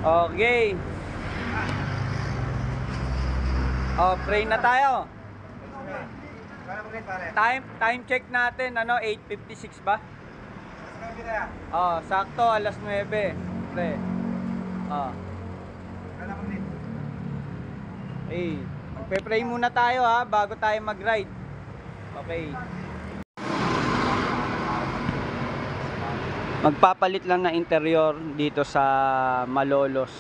Okay. Oh, pray na tayo. Time check natin, ano, 8:56 ba? Oh, sakto, alas 9. Pre. Oh. Okay. Magpe-pray muna tayo ha, bago tayo mag-ride. Okay. Magpapalit lang na interior dito sa Malolos.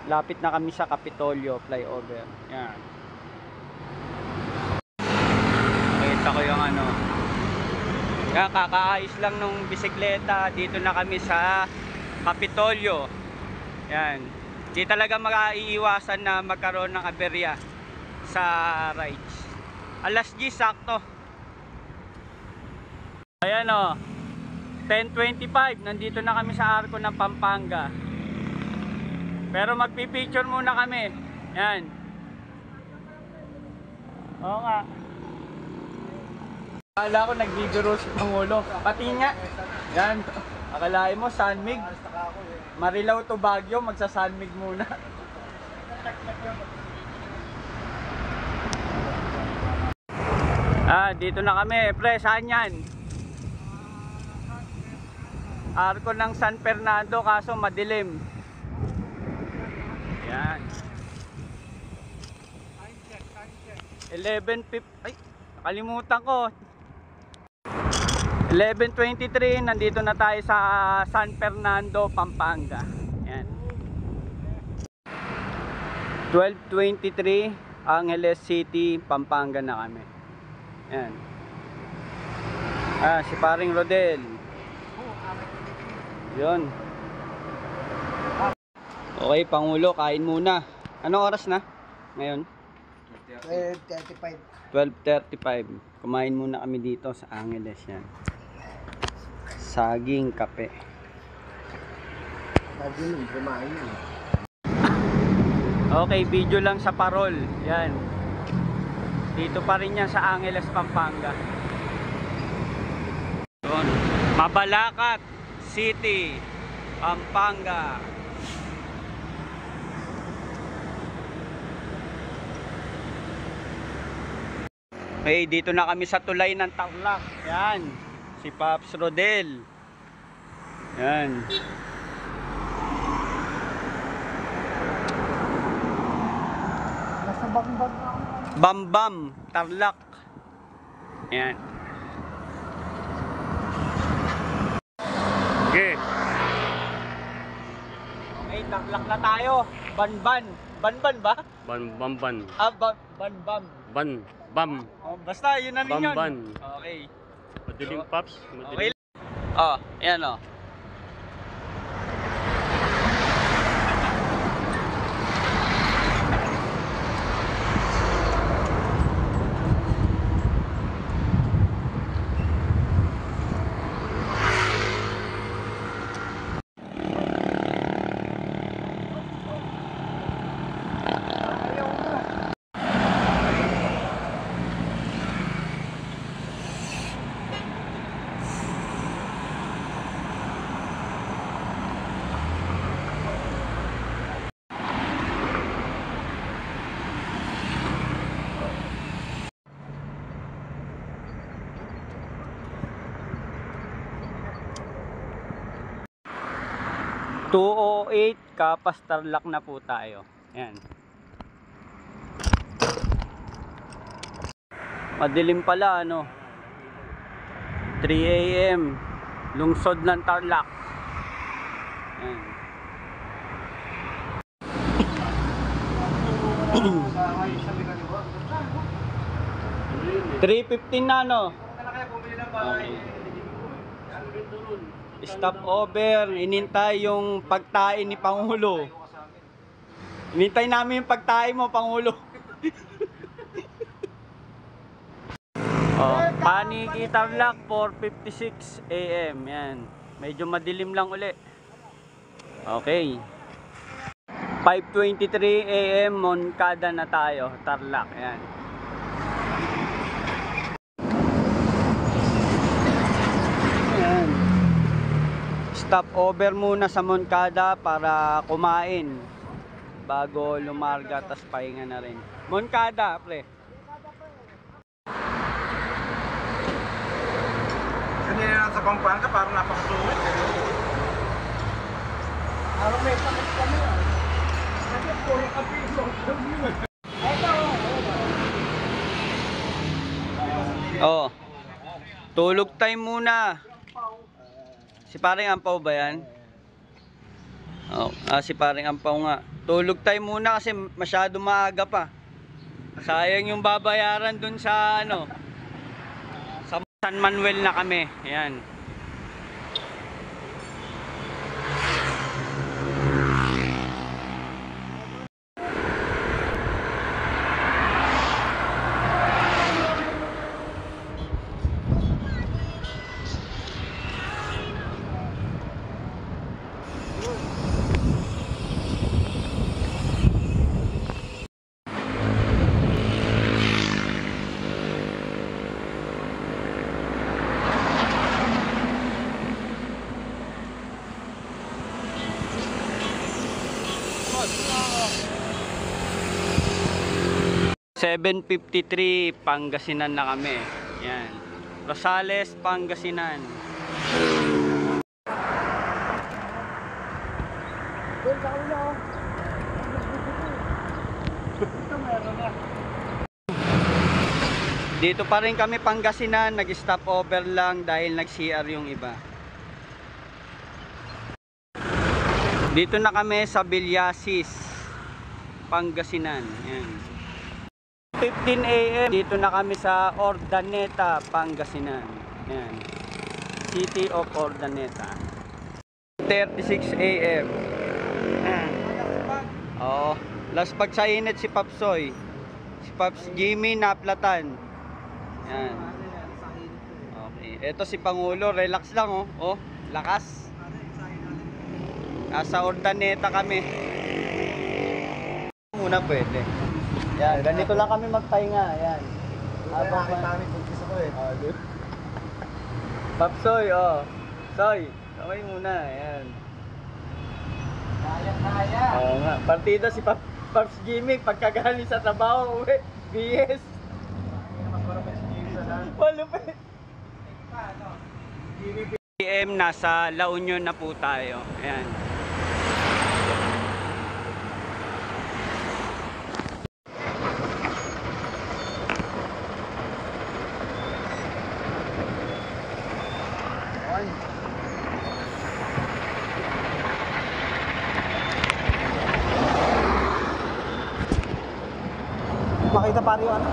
Lapit na kami sa Kapitolyo flyover. Yan. Nakita ko yung ano. Yan, kakaayos lang nung bisikleta. Dito na kami sa Kapitolyo. Yan. Di talaga mag-iiwasan na magkaroon ng aberya sa rides. Alas 10 sakto. Ayan o. 10:25, nandito na kami sa arko ng Pampanga. Pero magpipicture muna kami. Yan. Oo nga. Akala ko nagbibiro si Pangulo. Pati nga. Yan. Akalain mo, Sanmig. Marilao to Baguio, magsa-Sanmig muna. Dito na kami. Pre, saan yan? Arko ng San Fernando, kaso madilim. Yan. 11:50. Ay, nakalimutan ko. 11:23, nandito na tayo sa San Fernando, Pampanga. Yan. 12:23, Angeles City, Pampanga na kami. Yan. Si paring Rodel. Yun. Okay, Pangulo, kain muna. Anong oras na ngayon? 12:35. 12:35. Kumain muna kami dito sa Angeles. Yan. Saging, kape. Saging, kumain. Okay, video lang sa parol. Yan. Dito pa rin yan sa Angeles, Pampanga. Yun. Mabalacat City, Pampanga. Okay, dito na kami sa tulay ng Tarlac. Yan, si Pops Rodel. Yan. Nasa Bambam. Bambam, Tarlac. Yan. Okay. Okay, Tarlac na tayo. Banban. Banban ba? Bamban. Banbam. Bam. Oh, basta yun na rin yun. Bamban. Okay. Madilim, Pops. Okay. Madilim. Oh, ayan oh. .208 Kapas Tarlac na po tayo. Ayan. Madilim pala ano. 3 AM. Lungsod ng Tarlac. Ayan. 3:15 na no. Okay. Stop over, inintay yung pagtain ni Pangulo. Inintay namin yung pagtain mo, Pangulo. Paniki Tarlac, 4:56 AM. Yan. Medyo madilim lang uli. Okay. 5:23 AM, Moncada na tayo, Tarlac. Yan. Stop over muna sa Moncada para kumain bago lumarga, tas pahinga na rin. Moncada, pre. Kanina sa Pampanga, parang napakasulit. Parang may sakit kami ah. Kasi puro kapiso. Oh. Tulog time muna. Si Paring Ampaw ba yan? Oh, si Paring Ampaw nga. Tulog time muna kasi masyado maaga pa. Sayang yung babayaran dun sa ano. Sa San Manuel na kami. Ayan. $7.53 Pangasinan na kami. Yan. Rosales, Pangasinan. Doon sa ulo. Ito meron na. Dito pa rin kami Pangasinan, nag-stop over lang dahil nag-CR yung iba. Dito na kami sa Villasis, Pangasinan. Yan. 15 AM, dito na kami sa Ordaneta, Pangasinan. Yan. City of Ordaneta. 36 AM. Oo. Last pag sa init si Papsoy. Si Paps Jimmy Naplatan. Yan. Okay. Ito si Pangulo, relax lang oh. Oh, lakas. Nasa Ordaneta kami. Muna pwede. Yan, ganito lang kami magpahinga. Yan. Habang Nakita namin kung gusto ko eh. Papsoy, oh. Soy, kamay muna. Yan. Kaya. Oo nga. Partida si Paps Jimmy pagkagaling sa trabaho, uwi. BS. Malupit. PM, nasa La Union na po tayo. Ayan. Makita pare yung ano.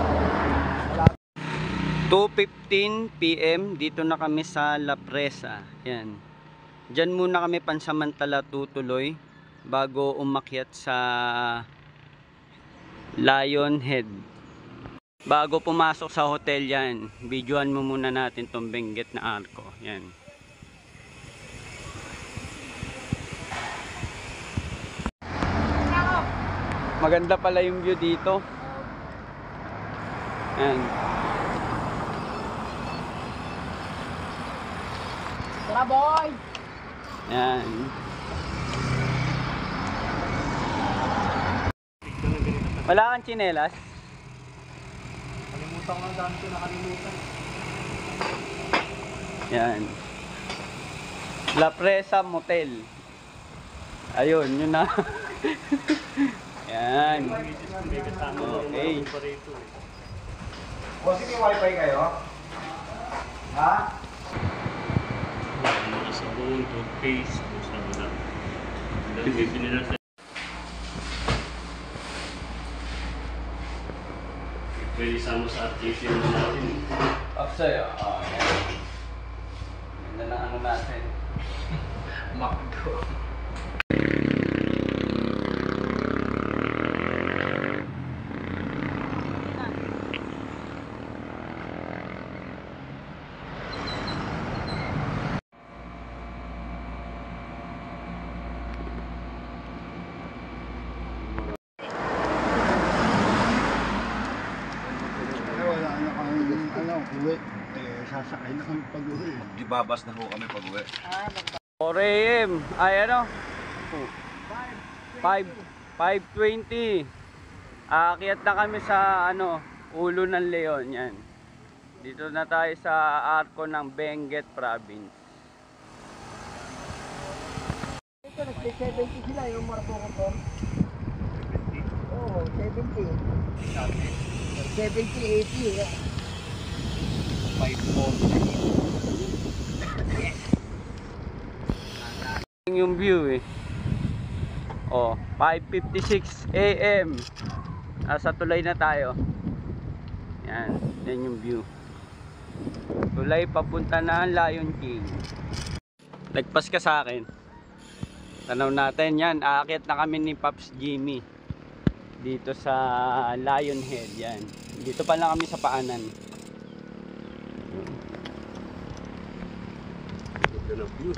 2:15 PM, dito na kami sa La Presa. Yan. Diyan muna kami pansamantala tutuloy bago umakyat sa Lion Head. Bago pumasok sa hotel yan, videoan mo muna natin tong Benguet na arko. Yan. Maganda pala yung view dito. Yan. Tara boy! Yan. Wala kang tsinelas? Kalimutan ko ang dami ko nakalimutan. Yan. La Presa Motel. Ayun, yun na. Yan. Okay. Boss, may wifi kayo? Ha? Mga sabon, toothpaste, kung saan na. Dahil bibili na sa... Pwede sama sa activity na natin. Upside, yan. Ganda ng ano natin. Makdo. Uwi. Sasakay na kami pag-uwi. Magbibabas na ho kami pag-uwi. 4 AM. Ay ano? 5:20. Aakyat na kami sa ano, Ulo ng Leon. Yan. Dito na tayo sa arko ng Benguet Province. Ito, nag-70 sila yung Marco ko. Oo, 70. 70, 80. 5-4. Yung view eh. Oh, 5:56 AM. Nasa tulay na tayo. Yan, yan yung view. Tulay papunta na Lion King. Nagpas ka sa akin. Tanaw natin yan. Aakyat na kami ni Pops Jimmy. Dito sa Lion Head. Yan. Dito pa lang kami sa paanan. Ganda ng view.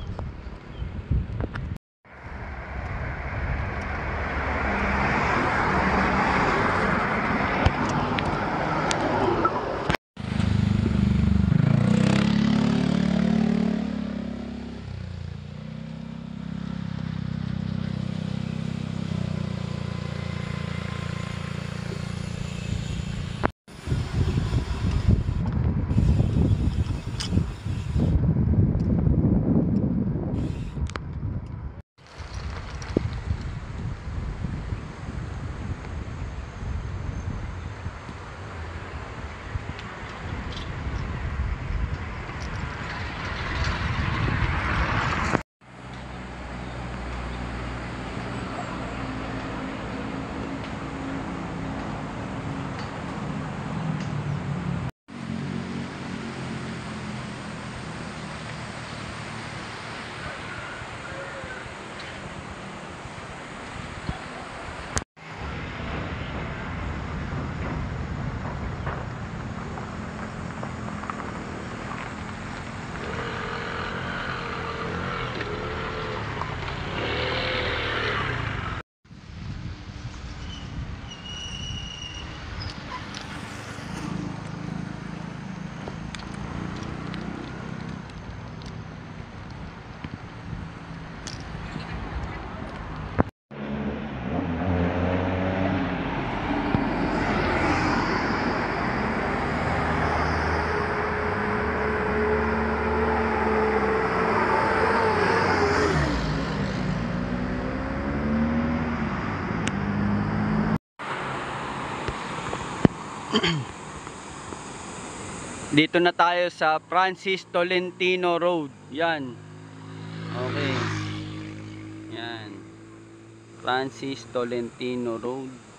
Dito na tayo sa Francis Tolentino Road. Yan. Okay. Yan. Francis Tolentino Road.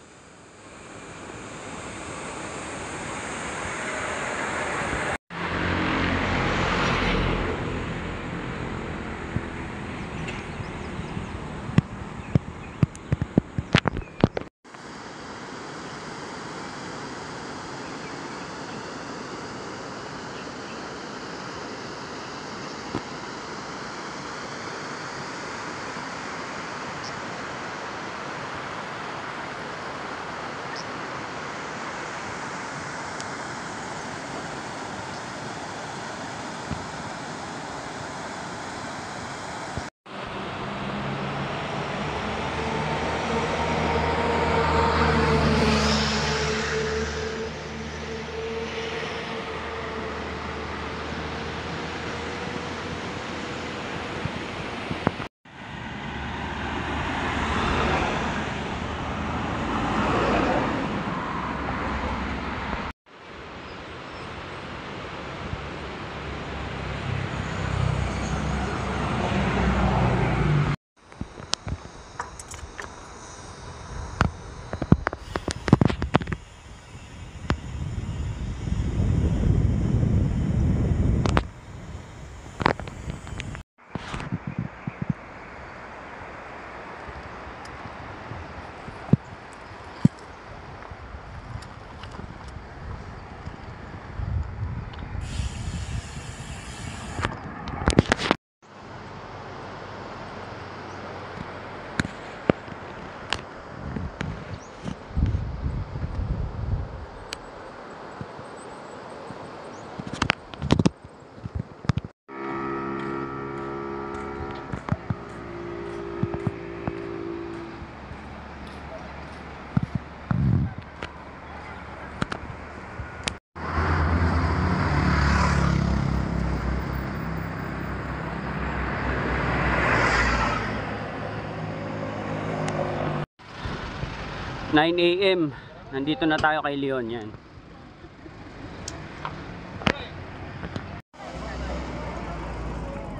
9 AM. Nandito na tayo kay Leon yan.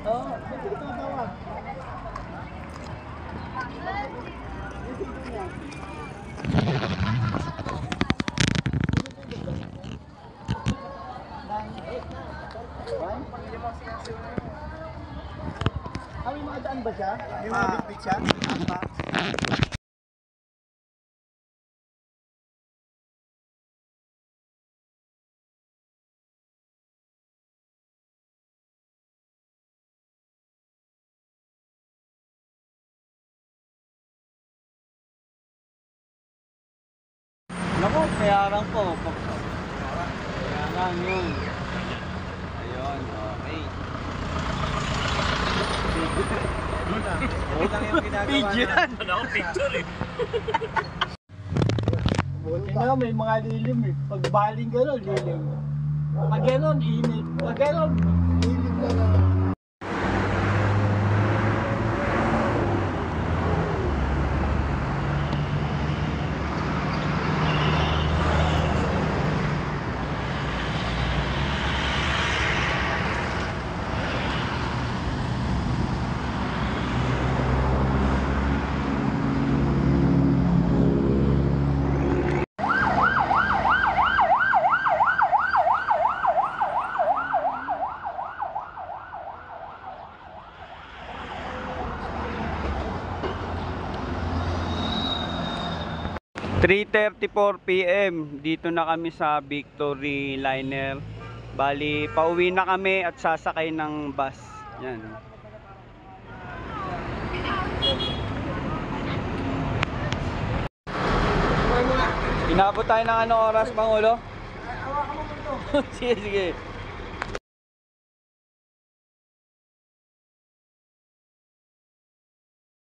Oo, ito daw. May mga daan ba siya? May mga bitbit siya? Naku, kayarang po. Kayarang yun. Ayun, okay. Ito lang yung ginagawa Video yan. Wala akong picture eh. Buti na may mga lilim eh. Pag baling gano'n, lilim. Pag gano'n, init. Pag gano'n, lilim na lang. PM, dito na kami sa Victory Liner. Bali, pauwi na kami at sasakay ng bus. Yan. Inabot tayo ng ano oras, Pangulo? Hawakan mo mo ito. Sige, sige.